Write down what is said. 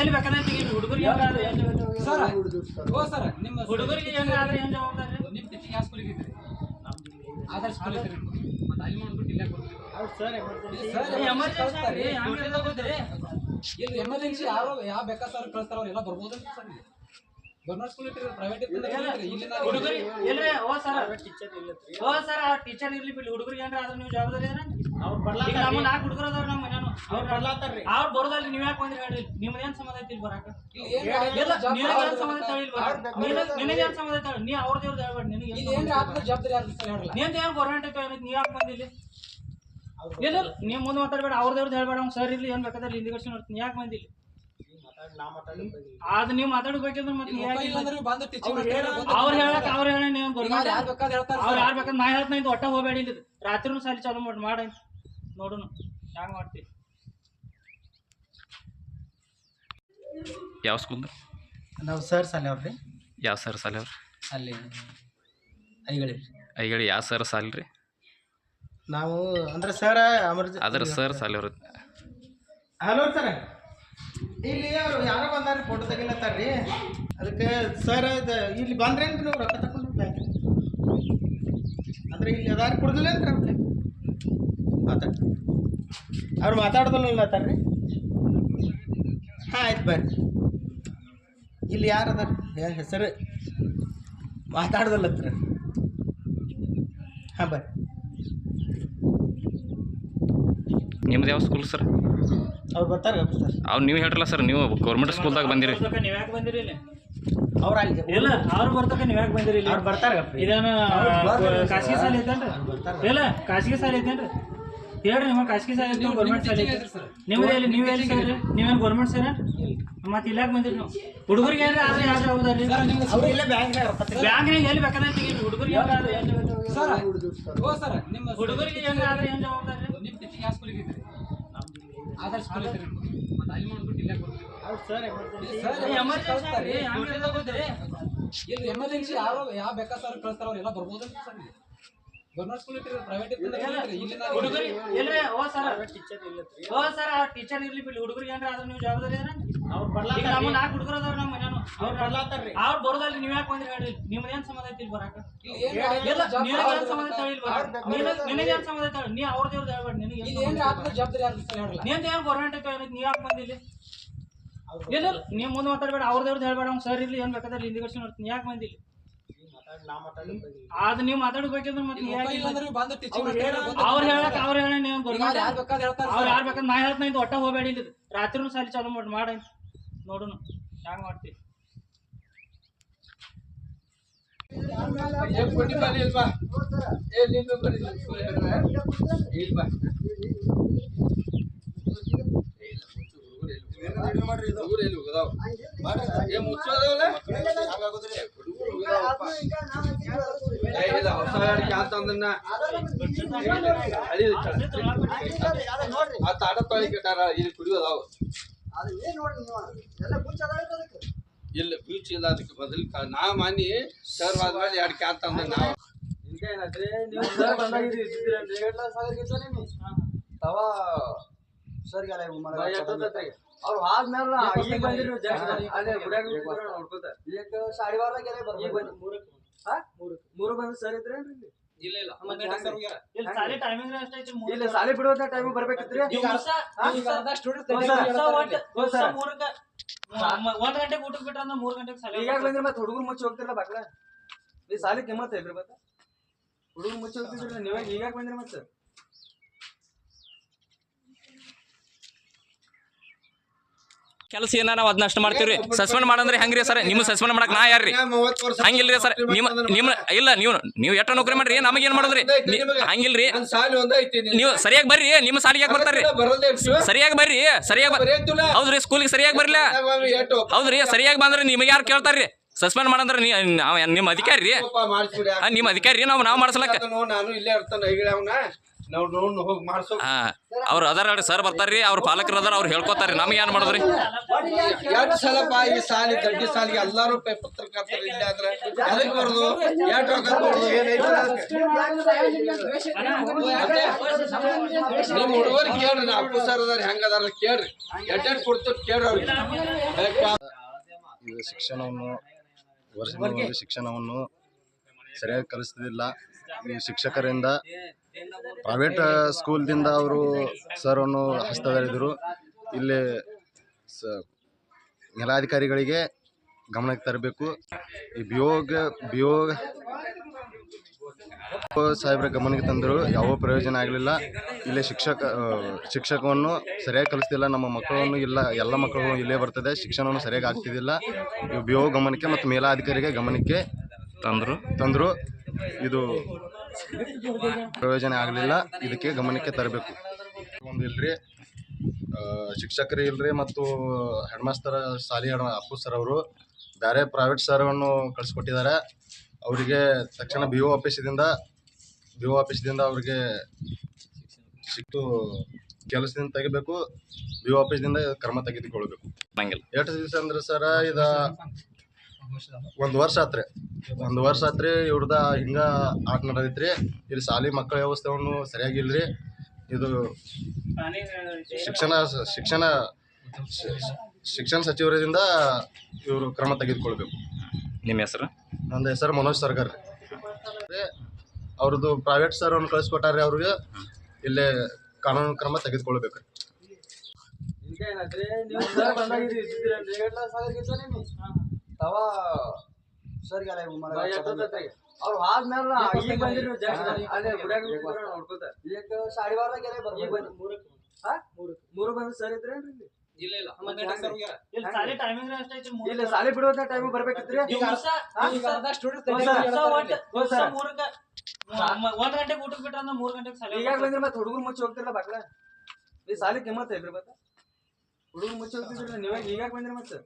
ಎಲ್ಲಿ ಬೇಕಾದ್ರೆ ತೆಗೀರಿ ಹುಡುಗರಿಗೆ ಸರ್ ಓ ಸರ್ ನಿಮ್ಮ ಹುಡುಗರಿಗೆ ಏನಾದ್ರೆ ಏನು ಜವಾಬ್ದಾರಿ ನಿಮ್ಮ ಟೀಚಿಂಗ್ ಯಾವ ಸ್ಕೂಲಿಗೆ ಇದ್ದೀರಿ ಆಧಾರ್ ಸ್ಕೂಲ್ ಇದ್ದೀರಿ ಮತ್ತೆ ಅಲ್ಲಿ ಮಾಡ್ಬಿಟ್ಟು ಇಲ್ಲೇ ಕೊಡ್ತೀವಿ ಇಲ್ಲಿ ಎಮರ್ಜೆನ್ಸಿ ಯಾವ ಬೇಕಾ ಸರ್ ಕಳಿಸ್ತಾರ ಅವ್ರೆಲ್ಲ ಬರ್ಬೋದು ಸರ್ ಗೌರ್ಮೆಂಟ್ ಸ್ಕೂಲ್ ಇಟ್ಟಿರಿ ಪ್ರೈವೇಟ್ ಹುಡುಗರಿಗೆ ಎಲ್ರಿ ಓ ಸರ್ ಆ ಟೀಚರ್ ಇರ್ಲಿ ಬಿಡಿ ಹುಡುಗರಿಗೆ ಏನಾರ ಆದ್ರೆ ನೀವು ಜವಾಬ್ದಾರಿ ಇದ್ರೆ ಈಗ ನಮ್ಮ 4 ಹುಡುಗರು ಅದಾರ ನಮ್ಮ ಮನೆಯವರು ಅವ್ರು ಬರೋದಲ್ಲ ನೀವು ಯಾಕೆ ಬಂದ್ರಿ ಹೇಳಿ ನಿಮ್ದೇನ್ ಸಂಬಂಧ ಐತಿ ಇಲ್ಲಿ ಬರಾಕ ನಿನಗೇನ್ ಸಂಬಂಧ ಐತಿ ನಿನಗೇನ್ ಸಂಬಂಧ ಐತಿ ನೀ ಅವ್ರದೇವ್ರದ್ದು ಹೇಳ್ಬೇಡಿ ನಿನಗೆ ನಿಂದ ಏನು ಗೌರ್ಮೆಂಟ್ ಐತಿ ನೀವ್ ಯಾಕೆ ಬಂದಿಲ್ಲಿ ಇಲ್ಲ ನೀವು ಮುಂದೆ ಮಾತಾಡ್ಬೇಡ ಅವ್ರದೇವ್ರದ್ದು ಹೇಳ್ಬೇಡ ಅವ್ನು ಸರ್ ಇರ್ಲಿ ಏನ್ ಬೇಕಾದ್ರೆ ಇಂಡಿಕೇಶನ್ ನೋಡ್ತೀನಿ ಯಾಕೆ ಬಂದಿಲ್ಲಿ ಅದು ನೀವು ಮಾತಾಡ್ಬೇಕಂದ್ರೆ ಮತ್ತೆ ಅವ್ರು ಹೇಳಕ್ ಅವ್ರು ಹೇಳಿ ನೀವು ಗೌರ್ಮೆಂಟ್ ಅವ್ರು ಯಾರು ಬೇಕಾದ್ರೆ ನಾ ಹೇಳ್ತಾ ಒಟ್ಟ ಹೋಗ್ಬೇಡಿ ಇಲ್ಲಿ ರಾತ್ರಿನೂ ಸಾಲಿ ಚಾಲು ಮಾಡಿ ನೋಡೋಣ ಹ್ಯಾಂಗ ಮಾಡ್ತೀವಿ ಯಾವ ಸ್ಕೂಲ್ ನಾವು ಸರ್ ಸಾಲಿ ಅವ್ರಿ ಯಾವ ಸರ್ ಸಾಲಿ ಅವ್ರಿ ಅಲ್ಲಿ ಐಗಳಿ ಯಾವ ಸರ್ ಸಾಲಿ ರೀ ನಾವು ಅಂದ್ರೆ ಸರ್ ಅದ್ರ ಸರ್ ಸಾಲಿ ಅವ್ರ ಹಲೋ ಸರ್ ಇಲ್ಲಿ ಅವ್ರು ಯಾರೋ ಬಂದಾರ ಫೋಟೋ ತೆಗಿಲತ್ತಾರ್ರಿ ಅದಕ್ಕೆ ಸರ್ ಇಲ್ಲಿ ಬಂದ್ರೇನ್ರಿ ನೀವು ರೊಕ್ಕ ತಗೊಂಡು ಬ್ಯಾಂಕ್ ಅಂದ್ರೆ ಇಲ್ಲಿ ಅದಾರ ಕೊಡ್ದಿಲ್ಲ ಅಂತ ಅವ್ರು ಮಾತಾಡ್ದಲ್ಲತ್ತಾರ್ರಿ ಹಾಂ ಆಯ್ತು ಬರ್ರಿ ಇಲ್ಲಿ ಯಾರು ಅದಾರ ಹೆಸರು ಮಾತಾಡ್ದಲ್ಲತ್ರ ಹಾಂ ಬರ್ರಿ ನಿಮ್ದು ಯಾವ ಸ್ಕೂಲ್ ಸರ್ ಅವ್ರು ಬರ್ತಾರೆ ಸರ್ ಅವ್ರು ನೀವು ಹೇಳ್ರಲ್ಲ ಸರ್ ನೀವು ಗೌರ್ಮೆಂಟ್ ಸ್ಕೂಲ್ದಾಗ ಬಂದಿರಿ ನೀವ್ ಯಾಕೆ ಬಂದಿರಿ ಇಲ್ಲಿ ಅವ್ರು ಅಲ್ಲಿ ಇಲ್ಲ ಅವ್ರು ಬರ್ತಕ ನೀವ್ ಯಾಕೆ ಬಂದಿರಿ ಇಲ್ಲಿ ಅವ್ರು ಬರ್ತಾರೆ ಇದೇನು ಖಾಸಗಿ ಸಾಲಿ ಐತೇನ್ರಿ ಇಲ್ಲ ಖಾಸಗಿ ಸಾಲಿ ಐತೇನ್ರಿ ಹೇಳ್ರಿ ನಿಮ್ಮ ಖಾಸಗಿ ಸಾಲಿ ಐತಿ ಗೌರ್ಮೆಂಟ್ ಸಾಲಿ ಐತಿ ನಿಮ್ದು ಎಲ್ಲಿ ನೀವು ಎಲ್ಲಿ ಸರ್ ನೀವೇನು ಗೌರ್ಮೆಂಟ್ ಸರ್ ಮತ್ತೆ ಇಲ್ಲ ಯಾಕೆ ಬಂದಿರಿ ನೀವು ಹುಡುಗರಿಗೆ ಏನ್ರಿ ಆದ್ರೆ ಯಾವ ಜವಾಬ್ದಾರಿ ಬ್ಯಾಂಕ್ನಾಗ ಎಲ್ಲಿ ಬೇಕಾದ್ರೆ ತೆಗೀರಿ ಹುಡುಗರಿಗೆ ಏನಾದ್ರೆ ಹುಡುಗರಿಗೆ ಏನಾದ್ರೆ ಏನು ಜವಾಬ್ದಾರಿ ನಿಮ್ಮ ಟೀಚಿಂಗ್ ಯಾವ ಸ್ಕೂಲಿಗೆ ಇದ್ದೀರಿ ಆಧಾರ್ ಸ್ಕೂಲ್ ಇದ್ದೀರಿ ಮತ್ತೆ ಅಲ್ಲಿ ಮಾಡ್ಬಿಟ್ಟು ಇಲ್ಲೇ ಕೊಡ್ತೀವಿ ಇಲ್ಲಿ ಎಮರ್ಜೆನ್ಸಿ ಯಾವ ಬೇಕಾ ಸರ್ ಕಳಿಸ್ತಾರ ಅವ್ರೆಲ್ಲ ಬರ್ಬೋದು ಸರ್ ಗೌರ್ಮೆಂಟ್ ಸ್ಕೂಲ್ ಇಟ್ಟಿರಿ ಪ್ರೈವೇಟ್ ಹುಡುಗರಿಗೆ ಎಲ್ರಿ ಓ ಸರ್ ಆ ಟೀಚರ್ ಇರ್ಲಿ ಬಿಡಿ ಹುಡುಗರಿಗೆ ಏನಾರ ಆದ್ರೆ ನೀವು ಜವಾಬ್ದಾರಿ ಇದ್ರೆ ಈಗ ನಮ್ಮ 4 ಹುಡುಗರು ಅದಾರ ನಮ್ಮ ಮನೆಯವರು ಅವ್ರು ಬರೋದಲ್ಲ ನೀವು ಯಾಕೆ ಬಂದ್ರಿ ಹೇಳಿ ನಿಮ್ದೇನ್ ಸಂಬಂಧ ಐತಿ ಇಲ್ಲಿ ಬರಾಕ ನಿನಗೇನ್ ಸಂಬಂಧ ಐತಿ ನಿನಗೇನ್ ಸಂಬಂಧ ಐತಿ ನೀ ಅವ್ರದೇವ್ರದ್ದು ಹೇಳ್ಬೇಡಿ ನಿಂದ ಏನು ಗೌರ್ಮೆಂಟ್ ಐತಿ ನೀವ್ ಯಾಕೆ ಬಂದಿಲ್ಲಿ ಇಲ್ಲ ನೀವು ಮುಂದೆ ಮಾತಾಡ್ಬೇಡ ಅವ್ರದೇವ್ರದ್ದು ಹೇಳ್ಬೇಡ ಅವ್ನು ಸರ್ ಇರ್ಲಿ ಏನ್ ಬೇಕಾದ್ರೆ ಇಂಡಿಕೇಶನ್ ನೋಡ್ತೀನಿ ಯಾಕೆ ಬಂದಿಲ್ಲಿ ಅದು ನೀವು ಮಾತಾಡ್ಬೇಕಂದ್ರೆ ಮತ್ತೆ ಅವ್ರು ಹೇಳಕ್ ಅವ್ರು ಹೇಳಿ ನೀವು ಗೌರ್ಮೆಂಟ್ ಅವ್ರು ಯಾರು ಬೇಕಾದ್ರೆ ನಾ ಹೇಳ್ತಾ ಒಟ್ಟ ಹೋಗ್ಬೇಡಿ ಇಲ್ಲಿ ರಾತ್ರಿನೂ ಸಾಲಿ ಚಾಲು ಮಾಡಿ ನೋಡೋಣ ಹ್ಯಾಂಗ ಮಾಡ್ತೀವಿ ಇಲ್ಲ ಫ್ಯೂಚ್ ಇಲ್ಲ ಅದಕ್ಕೆ ಬದಲು ನಾ ಮನಿ ಸರ್ ಆದ್ಮೇಲೆ 2 ಕ್ಯಾನ್ ತಂದ ನಾವು ಅವ್ರು ಆದ್ಮೇಲೆ ಈಗ ಬಂದಿರಿ ಮೂರು ಬಂದು ಸರ್ ಇದ್ರೇನ್ರಿ ಇಲ್ಲ ಇಲ್ಲ ಸಾಲಿ ಬಿಡುವಂತ ಟೈಮಿಗೆ ಬರ್ಬೇಕಿದ್ರಿ 1 ಗಂಟೆಗೆ ಊಟಕ್ಕೆ ಬಿಟ್ರ 3 ಗಂಟೆಗೆ ಸಾಲಿ ಈಗ ಬಂದ್ರೆ ಮತ್ತೆ ಹುಡುಗರು ಮುಚ್ಚಿ ಹೋಗ್ತಿರಲ್ಲ ಬಾಕ್ಲ ಈ ಸಾಲಿ ಕಿಮ್ಮತ್ತ ಇಲ್ರಿ ಮತ್ತೆ ಹುಡುಗರು ಮುಚ್ಚಿ ಹೋಗ್ತಿದ್ರಿ ನೀವಾಗ ಈಗ ಬಂದ್ರಿ ಮತ್ತೆ ಕೆಲಸ ಏನ ನಾವು ಅದನ್ನ ಅಷ್ಟು ಮಾಡ್ತೀವಿ ಸಸ್ಪೆಂಡ್ ಮಾಡಂದ್ರೆ ಹೆಂಗ್ರಿ ಸರ್ ನಿಮ್ಮ ಸಸ್ಪೆಂಡ್ ಮಾಡಕ್ ನಾ ಯಾರ್ರಿ ಹಂಗಿಲ್ರಿ ಸರ್ ನಿಮ್ಮ ಇಲ್ಲ ನೀವು ಎಷ್ಟ ನೌಕರಿ ಮಾಡ್ರಿ ನಮಗೆ ಏನ್ ಮಾಡೋದ್ರಿ ಹಂಗಿಲ್ರಿ ನೀವು ಸರಿಯಾಗಿ ಬರ್ರಿ ನಿಮ್ಮ ಸಾಲಿಗೆ ಯಾಕೆ ಬರ್ತಾರ್ರಿ ಸರಿಯಾಗಿ ಬರ್ರಿ ಹೌದ್ರಿ ಸ್ಕೂಲಿಗೆ ಸರಿಯಾಗಿ ಬರ್ಲಿಲ್ಲ ಹೌದ್ರಿ ಸರಿಯಾಗಿ ಬಂದ್ರೆ ನಿಮಗೆ ಯಾರು ಕೇಳ್ತಾರ್ರಿ ಸಸ್ಪೆಂಡ್ ಮಾಡಂದ್ರೆ ನಿಮ್ಮ ಅಧಿಕಾರಿ ರೀ ನಿಮ್ಮ ಅಧಿಕಾರಿ ನಾವು ಮಾಡ್ಸಲಕ್ಕ ನಾನು ಇಲ್ಲೇ ಇರ್ತಾನೆ ನಾವು ನೋಡ್ ಹೋಗಿ ಮಾಡ್ಸೋ ಹಾ ಅವ್ರು ಅದಾರ ಸರ್ ಬರ್ತಾರ್ರಿ ಅವ್ರ ಪಾಲಕರು ಅದಾರ ಅವ್ರು ಹೇಳ್ಕೊತಾರ್ರಿ ನಮಗೆ ಏನ್ ಮಾಡೋದ್ರಿ ಎರಡು ಸಲ ಈ ಸಾಲಿ ದಡ್ಡಿ ಸಾಲಿಗೆ ಎಲ್ಲಾರು ಪತ್ರಕರ್ತರು ಇಲ್ಲ ಆದ್ರೆ ಅದಕ್ಕೆ ಬರೋದು ಎರಡು ರೊಕ್ಕ ಕೊಡೋದು ಏನೈತಿ ನಿಮ್ ಹುಡುಗರು ಕೇಳ್ರಿ ನಾ ಅಪ್ಪು ಸರ್ ಅದಾರ ಹೆಂಗ ಅದಾರ ಕೇಳ್ರಿ ಎಡ್ಡೆಡ್ ಕೊಡ್ತೇವೆ ಕೇಳ್ರಿ ಅವ್ರಿಗೆ ಇದು ಶಿಕ್ಷಣವನ್ನು ವರ್ಷದಿಂದ ಶಿಕ್ಷಣವನ್ನು ಸರಿಯಾಗಿ ಕಲಿಸ್ತಿದ್ದಿಲ್ಲ ಈ ಶಿಕ್ಷಕರಿಂದ ಪ್ರೈವೇಟ್ ಸ್ಕೂಲ್ದಿಂದ ಅವರು ಸರ್ವನ್ನು ಹಸ್ತದರಿದ್ರು ಇಲ್ಲಿ ಮೇಲಾಧಿಕಾರಿಗಳಿಗೆ ಗಮನಕ್ಕೆ ತರಬೇಕು ಈ ಬಿ ಒ ಸಾಹೇಬ್ರ ಗಮನಕ್ಕೆ ತಂದರು ಯಾವ ಪ್ರಯೋಜನ ಆಗಲಿಲ್ಲ ಇಲ್ಲಿ ಶಿಕ್ಷಕವನ್ನು ಸರಿಯಾಗಿ ಕಲಿಸ್ತಿಲ್ಲ ನಮ್ಮ ಮಕ್ಕಳನ್ನು ಇಲ್ಲ ಎಲ್ಲ ಮಕ್ಕಳು ಇಲ್ಲೇ ಬರ್ತದೆ ಶಿಕ್ಷಣವನ್ನು ಸರಿಯಾಗಿ ಆಗ್ತಿದ್ದಿಲ್ಲ ಇವು ಬಿ ಒ ಗಮನಕ್ಕೆ ಮತ್ತು ಮೇಲಾಧಿಕಾರಿಗೆ ಗಮನಕ್ಕೆ ತಂದರು ಇದು ಪ್ರಯೋಜನ ಆಗಲಿಲ್ಲ ಇದಕ್ಕೆ ಗಮನಕ್ಕೆ ತರಬೇಕು ಒಂದು ಇಲ್ರಿ ಶಿಕ್ಷಕರು ಇಲ್ರಿ ಮತ್ತು ಹೆಡ್ ಮಾಸ್ತರ ಸಾಲಿ ಅಪ್ಪು ಸರ್ ಅವರು ಬೇರೆ ಪ್ರೈವೇಟ್ ಸರ್ವನ್ನು ಕಳಿಸ್ಕೊಟ್ಟಿದ್ದಾರೆ ಅವರಿಗೆ ತಕ್ಷಣ ಬಿ ಒ ಆಫೀಸಿಂದ ಅವ್ರಿಗೆ ಸಿಟ್ಟು ಕೆಲಸದಿಂದ ತೆಗಿಬೇಕು ಬಿ ಒ ಆಫೀಸಿಂದ ಕ್ರಮ ತೆಗೆದುಕೊಳ್ಬೇಕು ಎಷ್ಟು ದಿವಸ ಅಂದ್ರೆ ಸರ ಇದು ಒಂದು ವರ್ಷ ಆತ್ರಿ ಇವ್ರದ ಹಿಂಗ ಆಟ ನಡೆದೈತ್ರಿ ಇಲ್ಲಿ ಶಾಲಿ ಮಕ್ಕಳ ವ್ಯವಸ್ಥೆಯನ್ನು ಸರಿಯಾಗಿಲ್ರಿ ಇದು ಶಿಕ್ಷಣ ಸಚಿವರಿಂದ ಇವರು ಕ್ರಮ ತೆಗೆದುಕೊಳ್ಬೇಕು ನಿಮ್ಮ ಹೆಸರು ನನ್ನ ಹೆಸರು ಮನೋಜ್ ಸರ್ಗಾರ್ ರೀ ಅವ್ರದ್ದು ಪ್ರೈವೇಟ್ ಸರ್ ಅವ್ನು ಕಳಿಸ್ಕೊಟ್ಟಾರ್ರಿ ಅವ್ರಿಗೆ ಇಲ್ಲೇ ಕಾನೂನು ಕ್ರಮ ತೆಗೆದುಕೊಳ್ಬೇಕು ತವ ಸರ್ ಅವ್ರು ಆದ್ಮೇಲೆ ಈಗ ಬಂದಿರಿ ಮೂರು ಬಂದು ಸರ್ ಇದ್ರೇನ್ರಿ ಇಲ್ಲಿ ಸಾಲಿ ಬಿಡುವಂತ ಟೈಮ್ ಬರ್ಬೇಕಿತ್ರಿ ಒಂದ್ ಗಂಟೆಗೆ ಊಟಕ್ಕೆ ಬಿಟ್ರ 3 ಗಂಟೆಗೆ ಸಾಲಿ ಈಗ ಬಂದ್ರಿ ಮತ್ತೆ ಹುಡುಗರು ಮುಚ್ಚಿ ಹೋಗ್ತಿರಲ್ಲ ಬಾಕ್ಲ ಈ ಸಾಲಿ ಕಿಮ್ಮತ್ ಇಲ್ರಿ ಮತ್ತೆ ಹುಡುಗರು ಮುಚ್ಚಿ ಹೋಗ್ತಿದ್ರಿ ನೀವಾಗ ಈಗ ಬಂದ್ರಿ ಮತ್ತೆ